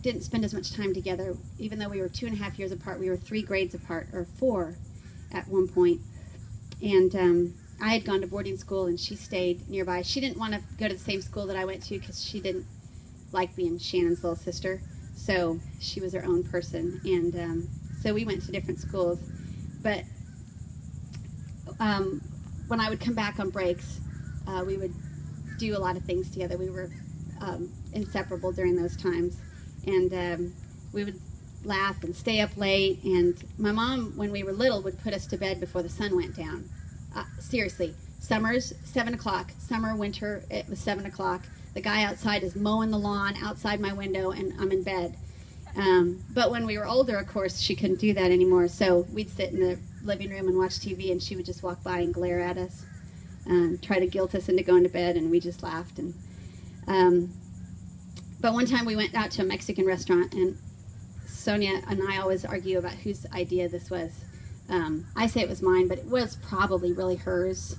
didn't spend as much time together. Even though we were 2.5 years apart, we were 3 grades apart, or 4 at one point. And I had gone to boarding school, and she stayed nearby. She didn't want to go to the same school that I went to because she didn't like being Shannon's little sister. So she was her own person, and so we went to different schools. But when I would come back on breaks, we would do a lot of things together. We were inseparable during those times, and we would laugh and stay up late. And my mom, when we were little, would put us to bed before the sun went down. Seriously, summers 7 o'clock, summer, winter, it was 7 o'clock. The guy outside is mowing the lawn outside my window, and I'm in bed. But when we were older, of course, she couldn't do that anymore. So we'd sit in the living room and watch TV, and she would just walk by and glare at us, try to guilt us into going to bed, and we just laughed. And but one time we went out to a Mexican restaurant, and Sonja and I always argue about whose idea this was. I say it was mine, but it was probably really hers.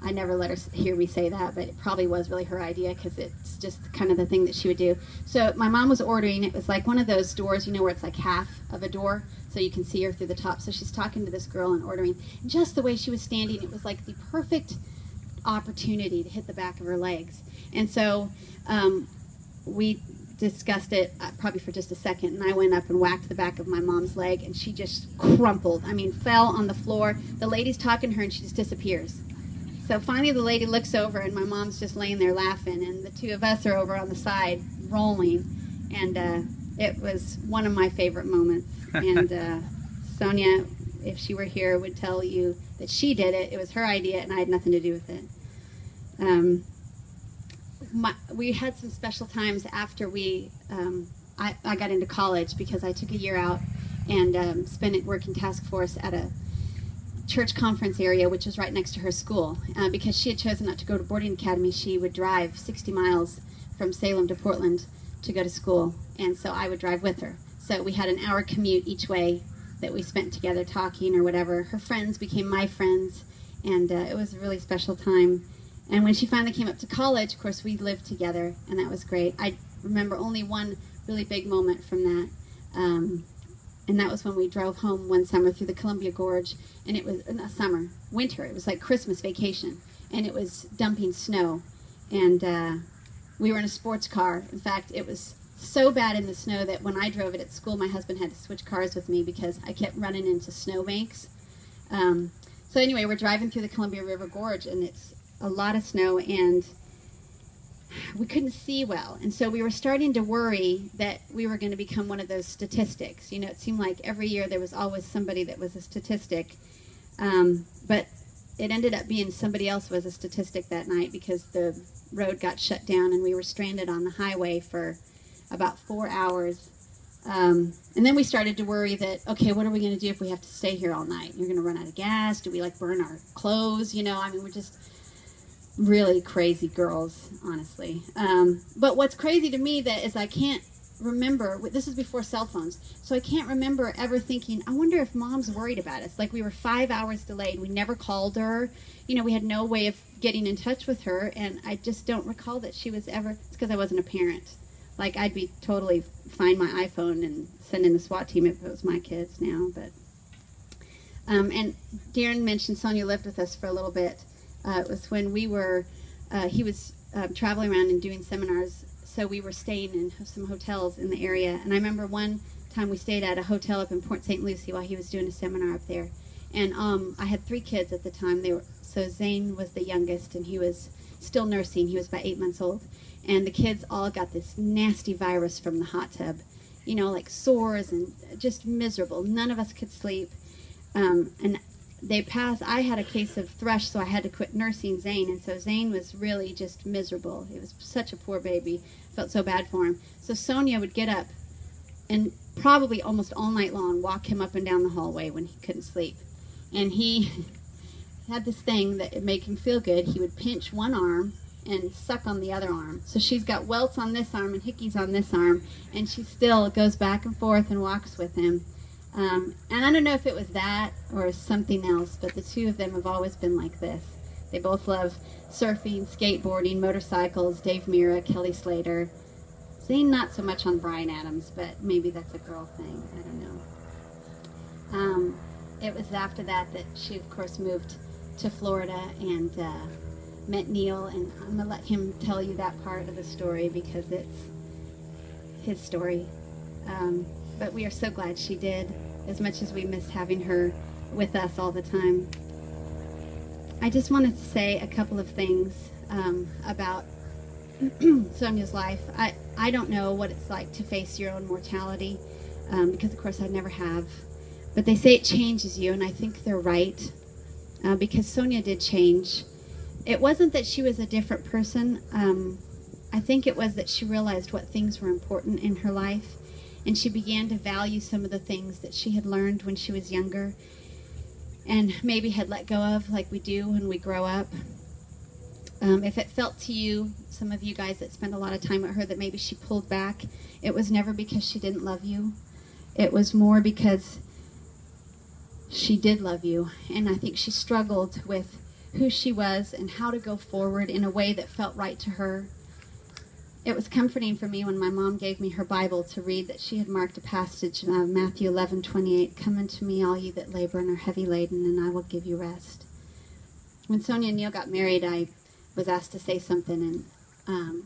I never let her hear me say that, but it probably was really her idea because it's just kind of the thing that she would do. So my mom was ordering. It was like one of those doors, you know, where it's like half of a door, so you can see her through the top. So she's talking to this girl and ordering. And just the way she was standing, it was like the perfect opportunity to hit the back of her legs. And so we discussed it probably for just a second, and I went up and whacked the back of my mom's leg, and she just crumpled. I mean, fell on the floor. The lady's talking to her, and she just disappears. So finally the lady looks over, and my mom's just laying there laughing, and the two of us are over on the side rolling, and it was one of my favorite moments. And Sonja, if she were here, would tell you that she did it. It was her idea, and I had nothing to do with it. We had some special times after I got into college, because I took a year out and spent it working task force at a church conference area, which was right next to her school. Because she had chosen not to go to boarding academy, she would drive 60 miles from Salem to Portland to go to school, and so I would drive with her. So we had an hour commute each way that we spent together talking or whatever. Her friends became my friends, and it was a really special time. And when she finally came up to college, of course, we lived together, and that was great. I remember only one really big moment from that, and that was when we drove home one summer through the Columbia Gorge, and it was not summer, winter. It was like Christmas vacation, and it was dumping snow, and we were in a sports car. In fact, it was so bad in the snow that when I drove it at school, my husband had to switch cars with me because I kept running into snowbanks. So anyway, we're driving through the Columbia River Gorge, and it's a lot of snow, and we couldn't see well, and so we were starting to worry that we were going to become one of those statistics. You know, it seemed like every year there was always somebody that was a statistic, but it ended up being somebody else was a statistic that night, because the road got shut down and we were stranded on the highway for about 4 hours. And then we started to worry that, okay, what are we going to do if we have to stay here all night? You're going to run out of gas? Do we like burn our clothes? You know, I mean, we're just really crazy girls, honestly. But what's crazy to me that is I can't remember, this is before cell phones, so I can't remember ever thinking, I wonder if Mom's worried about us. Like, we were 5 hours delayed. We never called her. You know, we had no way of getting in touch with her, and I just don't recall that she was ever, it's because I wasn't a parent. Like, I'd be totally find my iPhone and send in the SWAT team if it was my kids now. But and Darren mentioned Sonja lived with us for a little bit. It was when we were, he was traveling around and doing seminars, so we were staying in some hotels in the area. And I remember one time we stayed at a hotel up in Port St. Lucie while he was doing a seminar up there. And I had 3 kids at the time. So Zane was the youngest, and he was still nursing. He was about 8 months old. And the kids all got this nasty virus from the hot tub, you know, like sores and just miserable. None of us could sleep. And they passed. I had a case of thrush, so I had to quit nursing Zane, and so Zane was really just miserable. He was such a poor baby. Felt so bad for him. So Sonja would get up and probably almost all night long walk him up and down the hallway when he couldn't sleep. And he had this thing that it made him feel good. He would pinch one arm and suck on the other arm. So she's got welts on this arm and hickeys on this arm, and she still goes back and forth and walks with him. And I don't know if it was that or something else, but the two of them have always been like this. They both love surfing, skateboarding, motorcycles, Dave Mira, Kelly Slater. Zane, not so much on Bryan Adams, but maybe that's a girl thing. I don't know. It was after that that she, of course, moved to Florida and met Neil. And I'm going to let him tell you that part of the story because it's his story. But we are so glad she did, as much as we miss having her with us all the time. I just wanted to say a couple of things about Sonja's life. I don't know what it's like to face your own mortality, because of course I never have. But they say it changes you, and I think they're right, because Sonja did change. It wasn't that she was a different person. I think it was that she realized what things were important in her life, and she began to value some of the things that she had learned when she was younger and maybe had let go of, like we do when we grow up. If it felt to you, some of you guys that spend a lot of time with her, that maybe she pulled back, it was never because she didn't love you. It was more because she did love you, and I think she struggled with who she was and how to go forward in a way that felt right to her. It was comforting for me when my mom gave me her Bible to read that she had marked a passage, Matthew 11:28, "Come unto me, all you that labor and are heavy laden, and I will give you rest." When Sonja and Neil got married, I was asked to say something, and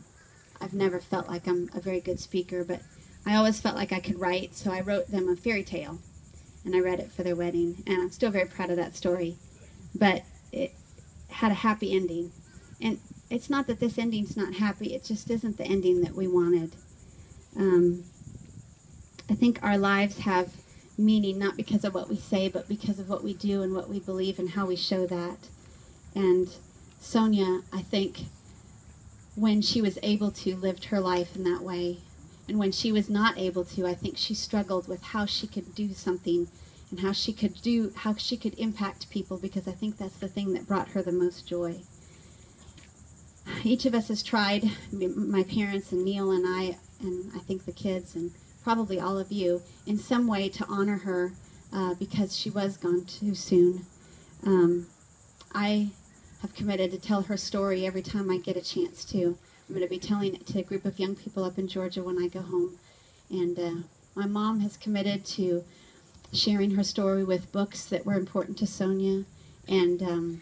I've never felt like I'm a very good speaker, but I always felt like I could write, so I wrote them a fairy tale, and I read it for their wedding, and I'm still very proud of that story. But it had a happy ending, and it's not that this ending's not happy, it just isn't the ending that we wanted. I think our lives have meaning not because of what we say, but because of what we do and what we believe and how we show that. And Sonja, I think, when she was able to, lived her life in that way. And when she was not able to, I think she struggled with how she could do something and how she could impact people, because I think that's the thing that brought her the most joy. Each of us has tried, my parents and Neil and I think the kids and probably all of you, in some way to honor her because she was gone too soon. I have committed to tell her story every time I get a chance to. I'm going to be telling it to a group of young people up in Georgia when I go home. And my mom has committed to sharing her story with books that were important to Sonja and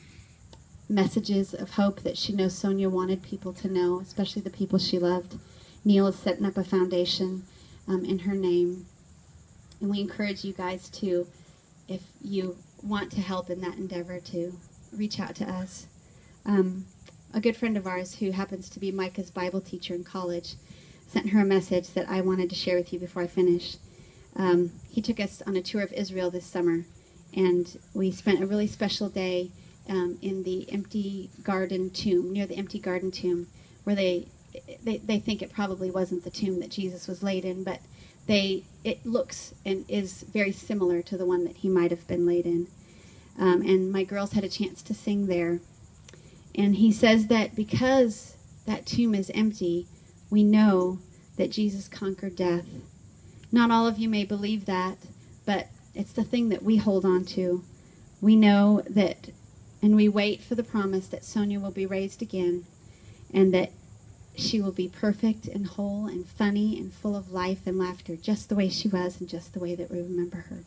messages of hope that she knows Sonja wanted people to know, especially the people she loved. Neil is setting up a foundation in her name. And we encourage you guys to, if you want to help in that endeavor, to reach out to us. A good friend of ours who happens to be Micah's Bible teacher in college sent her a message that I wanted to share with you before I finish. He took us on a tour of Israel this summer, and we spent a really special day in the empty garden tomb, near the empty garden tomb, where they think it probably wasn't the tomb that Jesus was laid in, but it looks and is very similar to the one that he might have been laid in. And my girls had a chance to sing there. And he says that because that tomb is empty, we know that Jesus conquered death. Not all of you may believe that, but it's the thing that we hold on to. We know that, and we wait for the promise that Sonja will be raised again, and that she will be perfect and whole and funny and full of life and laughter, just the way she was and just the way that we remember her.